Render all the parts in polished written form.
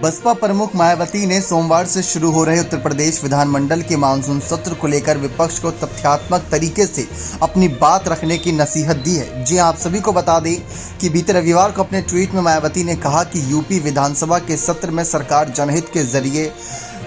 बसपा प्रमुख मायावती ने सोमवार से शुरू हो रहे उत्तर प्रदेश विधानमंडल के मानसून सत्र को लेकर विपक्ष को तथ्यात्मक तरीके से अपनी बात रखने की नसीहत दी है। जी आप सभी को बता दें कि बीते रविवार को अपने ट्वीट में मायावती ने कहा कि यूपी विधानसभा के सत्र में सरकार जनहित के जरिए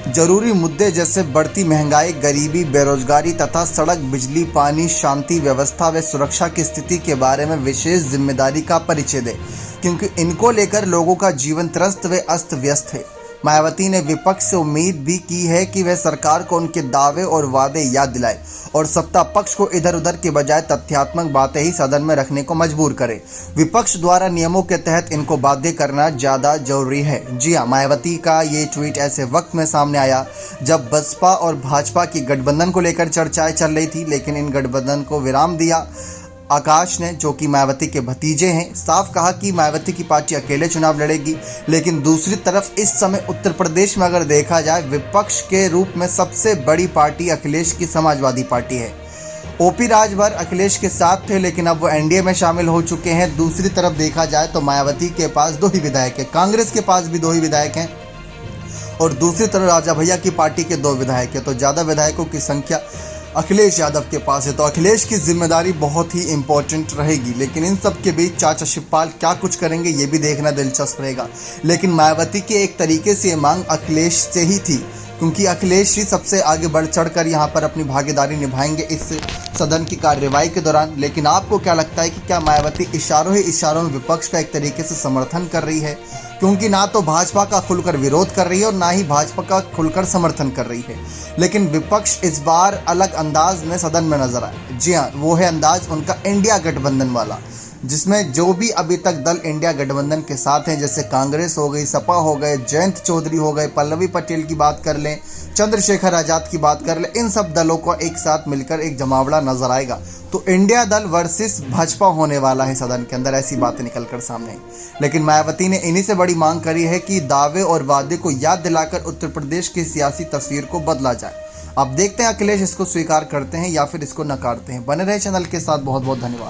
जरूरी मुद्दे जैसे बढ़ती महंगाई, गरीबी, बेरोजगारी तथा सड़क, बिजली, पानी, शांति व्यवस्था व सुरक्षा की स्थिति के बारे में विशेष जिम्मेदारी का परिचय दे, क्योंकि इनको लेकर लोगों का जीवन त्रस्त व अस्त व्यस्त है। मायावती ने विपक्ष से उम्मीद भी की है कि वह सरकार को उनके दावे और वादे याद दिलाए और सत्ता पक्ष को इधर उधर के बजाय तथ्यात्मक बातें ही सदन में रखने को मजबूर करे। विपक्ष द्वारा नियमों के तहत इनको बाध्य करना ज़्यादा जरूरी है। जी हाँ, मायावती का ये ट्वीट ऐसे वक्त में सामने आया जब बसपा और भाजपा की गठबंधन को लेकर चर्चाएं चल रही थी, लेकिन इन गठबंधन को विराम दिया आकाश ने, जो कि मायावती के भतीजे हैं। साफ कहा कि मायावती की पार्टी अकेले चुनाव लड़ेगी, लेकिन दूसरी तरफ इस समय उत्तर प्रदेश में अगर देखा जाए, विपक्ष के रूप में सबसे बड़ी पार्टी अखिलेश की समाजवादी पार्टी है। ओपी राजभर अखिलेश के साथ थे, लेकिन अब वो एनडीए में शामिल हो चुके हैं। दूसरी तरफ देखा जाए तो मायावती के पास 2 ही विधायक हैं, कांग्रेस के पास भी 2 ही विधायक हैं और दूसरी तरफ राजा भैया की पार्टी के 2 विधायक हैं। तो ज़्यादा विधायकों की संख्या अखिलेश यादव के पास है, तो अखिलेश की जिम्मेदारी बहुत ही इंपॉर्टेंट रहेगी। लेकिन इन सब के बीच चाचा शिवपाल क्या कुछ करेंगे ये भी देखना दिलचस्प रहेगा। लेकिन मायावती की एक तरीके से ये मांग अखिलेश से ही थी, क्योंकि अखिलेश ही सबसे आगे बढ़ चढ़कर यहाँ पर अपनी भागीदारी निभाएंगे इस सदन की कार्यवाही के दौरान। लेकिन आपको क्या लगता है कि क्या मायावती इशारों ही इशारों में विपक्ष का एक तरीके से समर्थन कर रही है? क्योंकि ना तो भाजपा का खुलकर विरोध कर रही है और ना ही भाजपा का खुलकर समर्थन कर रही है। लेकिन विपक्ष इस बार अलग अंदाज में सदन में नजर आए। जी हाँ, वो है अंदाज उनका इंडिया गठबंधन वाला, जिसमें जो भी अभी तक दल इंडिया गठबंधन के साथ हैं, जैसे कांग्रेस हो गई, सपा हो गए, जयंत चौधरी हो गए, पल्लवी पटेल की बात कर लें, चंद्रशेखर आजाद की बात कर लें, इन सब दलों को एक साथ मिलकर एक जमावड़ा नजर आएगा। तो इंडिया दल वर्सेस भाजपा होने वाला है सदन के अंदर, ऐसी बातें निकलकर सामने आई। लेकिन मायावती ने इन्हीं से बड़ी मांग करी है कि दावे और वादे को याद दिलाकर उत्तर प्रदेश की सियासी तस्वीर को बदला जाए। अब देखते हैं अखिलेश इसको स्वीकार करते हैं या फिर इसको नकारते हैं। बने रहे चैनल के साथ। बहुत बहुत धन्यवाद।